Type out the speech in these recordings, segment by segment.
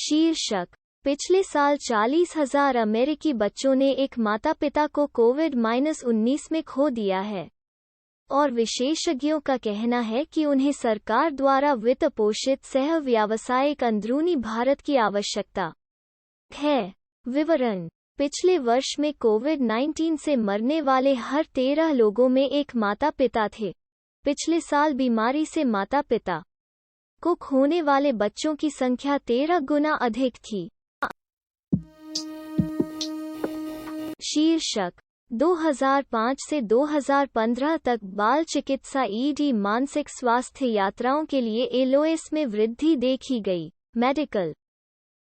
शीर्षक: पिछले साल 40,000 अमेरिकी बच्चों ने एक माता पिता को कोविड-19 में खो दिया है, और विशेषज्ञों का कहना है कि उन्हें सरकार द्वारा वित्त पोषित सह व्यावसायिक अंदरूनी भारत की आवश्यकता है। विवरण: पिछले वर्ष में कोविड-19 से मरने वाले हर 13 लोगों में एक माता पिता थे। पिछले साल बीमारी से माता पिता को खोने वाले बच्चों की संख्या 13 गुना अधिक थी। शीर्षक: 2005 से 2015 तक बाल चिकित्सा ईडी मानसिक स्वास्थ्य यात्राओं के लिए एलओएस में वृद्धि देखी गई। मेडिकल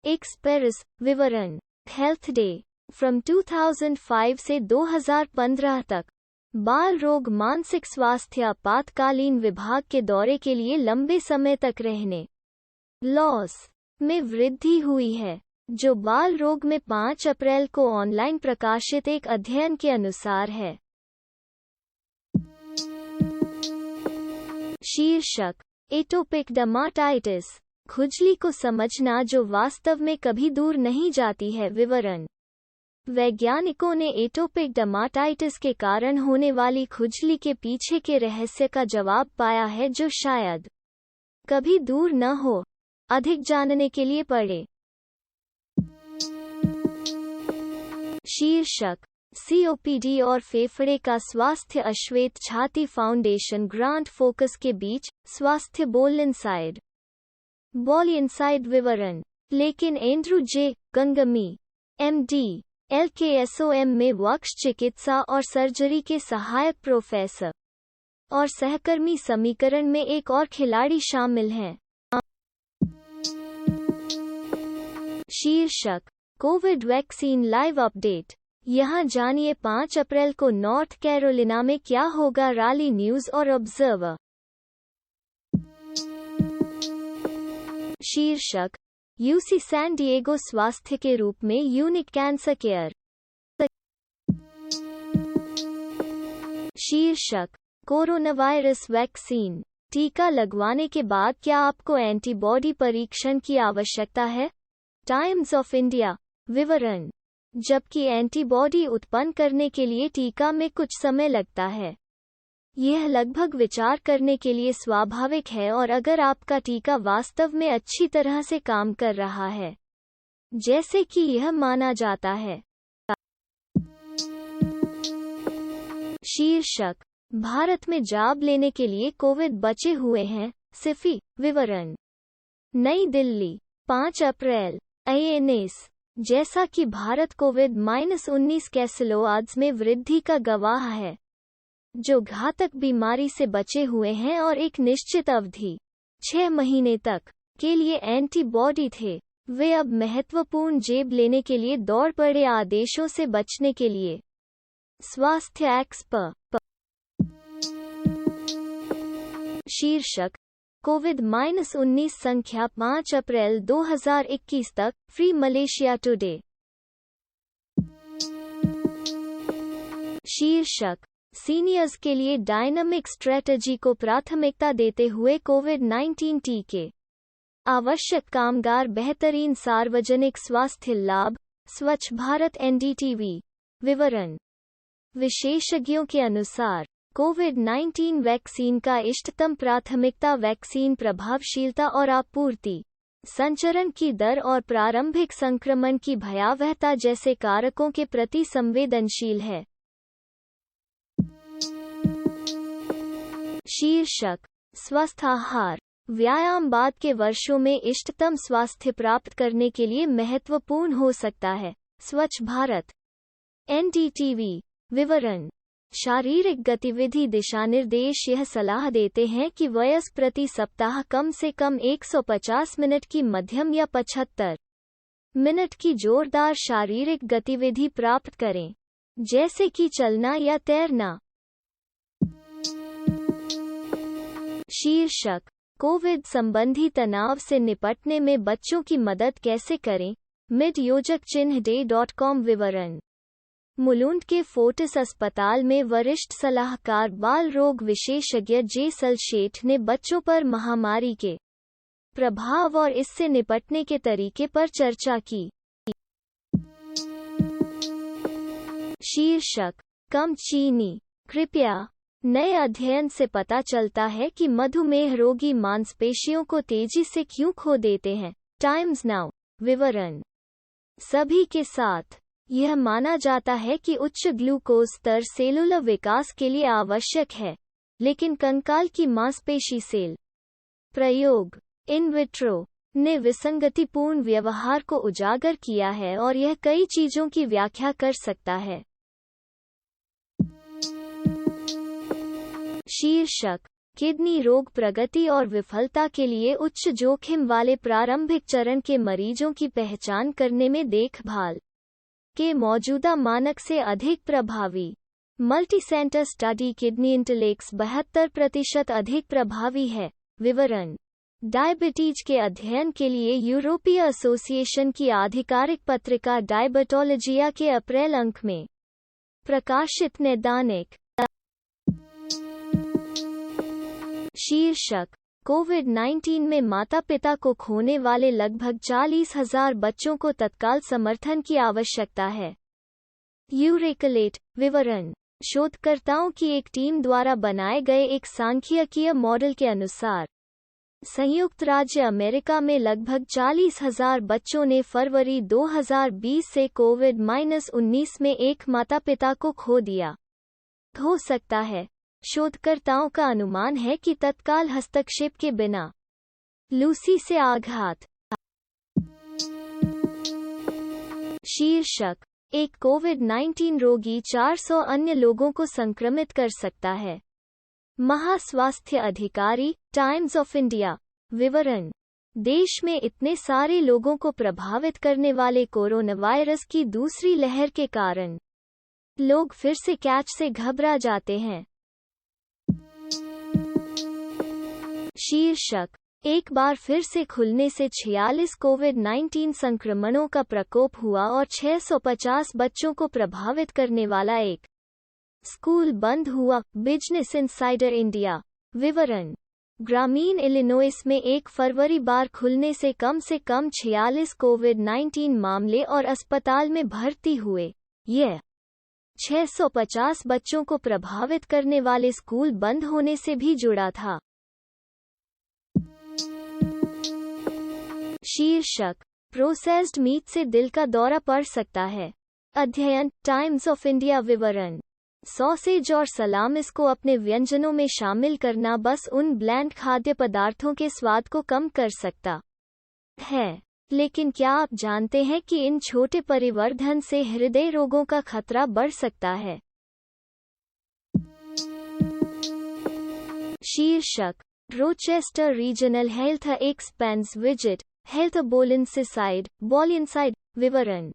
एक्सप्रेस विवरण: हेल्थ डे फ्रॉम 2005 से 2015 तक बाल रोग मानसिक स्वास्थ्य आपातकालीन विभाग के दौरे के लिए लंबे समय तक रहने लॉस में वृद्धि हुई है, जो बाल रोग में 5 अप्रैल को ऑनलाइन प्रकाशित एक अध्ययन के अनुसार है। शीर्षक: एटोपिक डर्माटाइटिस, खुजली को समझना जो वास्तव में कभी दूर नहीं जाती है। विवरण: वैज्ञानिकों ने एटोपिक डर्माटाइटिस के कारण होने वाली खुजली के पीछे के रहस्य का जवाब पाया है, जो शायद कभी दूर न हो। अधिक जानने के लिए पढ़ें। शीर्षक: सीओपीडी और फेफड़े का स्वास्थ्य अश्वेत छाती फाउंडेशन ग्रांट फोकस के बीच स्वास्थ्य बॉल इनसाइड विवरण: लेकिन एंड्रू जे. गंगमी एमडी, एलकेएसओएम में वक्ष चिकित्सा और सर्जरी के सहायक प्रोफेसर और सहकर्मी समीकरण में एक और खिलाड़ी शामिल हैं। शीर्षक: कोविड वैक्सीन लाइव अपडेट। यहाँ जानिए 5 अप्रैल को नॉर्थ कैरोलिना में क्या होगा। राली न्यूज़ और ऑब्जर्वर। शीर्षक: यूसी सैन डिएगो स्वास्थ्य के रूप में यूनिक कैंसर केयर। शीर्षक: कोरोनावायरस वैक्सीन, टीका लगवाने के बाद क्या आपको एंटीबॉडी परीक्षण की आवश्यकता है? टाइम्स ऑफ इंडिया विवरण: जबकि एंटीबॉडी उत्पन्न करने के लिए टीका में कुछ समय लगता है, यह लगभग विचार करने के लिए स्वाभाविक है और अगर आपका टीका वास्तव में अच्छी तरह से काम कर रहा है, जैसे कि यह माना जाता है। शीर्षक: भारत में जॉब लेने के लिए कोविड बचे हुए हैं। सिफी विवरण: नई दिल्ली 5 अप्रैल। आईएनएस: जैसा कि भारत कोविड-19 केसलोआड्स में वृद्धि का गवाह है, जो घातक बीमारी से बचे हुए हैं और एक निश्चित अवधि 6 महीने तक के लिए एंटीबॉडी थे, वे अब महत्वपूर्ण जेब लेने के लिए दौड़ पड़े आदेशों से बचने के लिए। स्वास्थ्य एक्सपर्ट। शीर्षक: कोविड-19 संख्या 5 अप्रैल 2021 तक फ्री मलेशिया टुडे। शीर्षक: सीनियर्स के लिए डायनामिक स्ट्रेटजी को प्राथमिकता देते हुए कोविड-19 टीके। आवश्यक कामगार बेहतरीन सार्वजनिक स्वास्थ्य लाभ। स्वच्छ भारत एनडीटीवी विवरण: विशेषज्ञों के अनुसार कोविड-19 वैक्सीन का इष्टतम प्राथमिकता वैक्सीन प्रभावशीलता और आपूर्ति, संचरण की दर और प्रारंभिक संक्रमण की भयावहता जैसे कारकों के प्रति संवेदनशील है। शीर्षक: स्वस्थ आहार, व्यायाम बाद के वर्षों में इष्टतम स्वास्थ्य प्राप्त करने के लिए महत्वपूर्ण हो सकता है। स्वच्छ भारत एनडीटीवी विवरण: शारीरिक गतिविधि दिशानिर्देश यह सलाह देते हैं कि वयस्क प्रति सप्ताह कम से कम 150 मिनट की मध्यम या 75 मिनट की जोरदार शारीरिक गतिविधि प्राप्त करें, जैसे कि चलना या तैरना। शीर्षक: कोविड संबंधी तनाव से निपटने में बच्चों की मदद कैसे करें। मिड योजक चिन्ह डे.com विवरण: मुलुंड के फोर्टिस अस्पताल में वरिष्ठ सलाहकार बाल रोग विशेषज्ञ जे. सलशेठ ने बच्चों पर महामारी के प्रभाव और इससे निपटने के तरीके पर चर्चा की। शीर्षक, कम चीनी, कृपया। नए अध्ययन से पता चलता है कि मधुमेह रोगी मांसपेशियों को तेजी से क्यों खो देते हैं। Times now. विवरण। सभी के साथ यह माना जाता है कि उच्च ग्लूकोज स्तर सेलुलर विकास के लिए आवश्यक है, लेकिन कंकाल की मांसपेशी सेल प्रयोग इन विट्रो ने विसंगतिपूर्ण व्यवहार को उजागर किया है और यह कई चीजों की व्याख्या कर सकता है। शीर्षक, किडनी रोग प्रगति और विफलता के लिए उच्च जोखिम वाले प्रारंभिक चरण के मरीजों की पहचान करने में देखभाल के मौजूदा मानक से अधिक प्रभावी। मल्टीसेंटर स्टडी किडनी इंटेलेक्स 72% अधिक प्रभावी है। विवरण। डायबिटीज के अध्ययन के लिए यूरोपीय एसोसिएशन की आधिकारिक पत्रिका डायबिटोलॉजिया के अप्रैल अंक में प्रकाशित नैदानिक। शीर्षक, कोविड-19 में माता-पिता को खोने वाले लगभग 40,000 बच्चों को तत्काल समर्थन की आवश्यकता है। यूरेकलेट। विवरण। शोधकर्ताओं की एक टीम द्वारा बनाए गए एक सांख्यिकीय मॉडल के अनुसार संयुक्त राज्य अमेरिका में लगभग 40,000 बच्चों ने फरवरी 2020 से कोविड-19 में एक माता-पिता को खो दिया। हो सकता है। शोधकर्ताओं का अनुमान है कि तत्काल हस्तक्षेप के बिना लूसी से आघात। शीर्षक, एक कोविड-19 रोगी 400 अन्य लोगों को संक्रमित कर सकता है। महास्वास्थ्य अधिकारी, टाइम्स ऑफ इंडिया। विवरण। देश में इतने सारे लोगों को प्रभावित करने वाले कोरोना वायरस की दूसरी लहर के कारण लोग फिर से कैच से घबरा जाते हैं। शीर्षक, एक बार फिर से खुलने से 46 कोविड-19 संक्रमणों का प्रकोप हुआ और 650 बच्चों को प्रभावित करने वाला एक स्कूल बंद हुआ। Business insider India. विवरण। ग्रामीण इलिनोइस में 1 फरवरी बार खुलने से कम 46 कोविड-19 मामले और अस्पताल में भर्ती हुए। यह 650 बच्चों को प्रभावित करने वाले स्कूल बंद होने से भी जुड़ा था। शीर्षक, प्रोसेस्ड मीट से दिल का दौरा पड़ सकता है। अध्ययन, टाइम्स ऑफ इंडिया। विवरण। सॉसेज और सलामिस को अपने व्यंजनों में शामिल करना बस उन ब्लैंड खाद्य पदार्थों के स्वाद को कम कर सकता है, लेकिन क्या आप जानते हैं कि इन छोटे परिवर्धन से हृदय रोगों का खतरा बढ़ सकता है। शीर्षक, Rochester regional health expense visit health बोलिनसाइड बॉलिनसाइड। विवरण।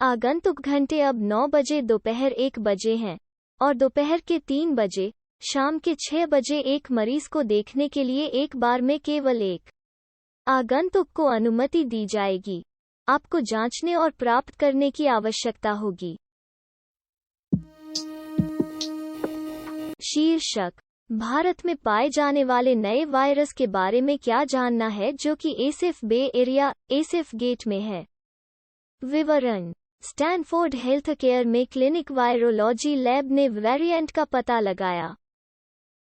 आगंतुक घंटे अब 9 बजे दोपहर 1 बजे हैं और दोपहर के 3 बजे शाम के 6 बजे एक मरीज को देखने के लिए एक बार में केवल एक आगंतुक को अनुमति दी जाएगी। आपको जांचने और प्राप्त करने की आवश्यकता होगी। शीर्षक, भारत में पाए जाने वाले नए वायरस के बारे में क्या जानना है जो कि एसिफ बे एरिया एसिफ गेट में है। विवरण। स्टैनफोर्ड हेल्थ केयर में क्लिनिक वायरोलॉजी लैब ने वेरिएंट का पता लगाया।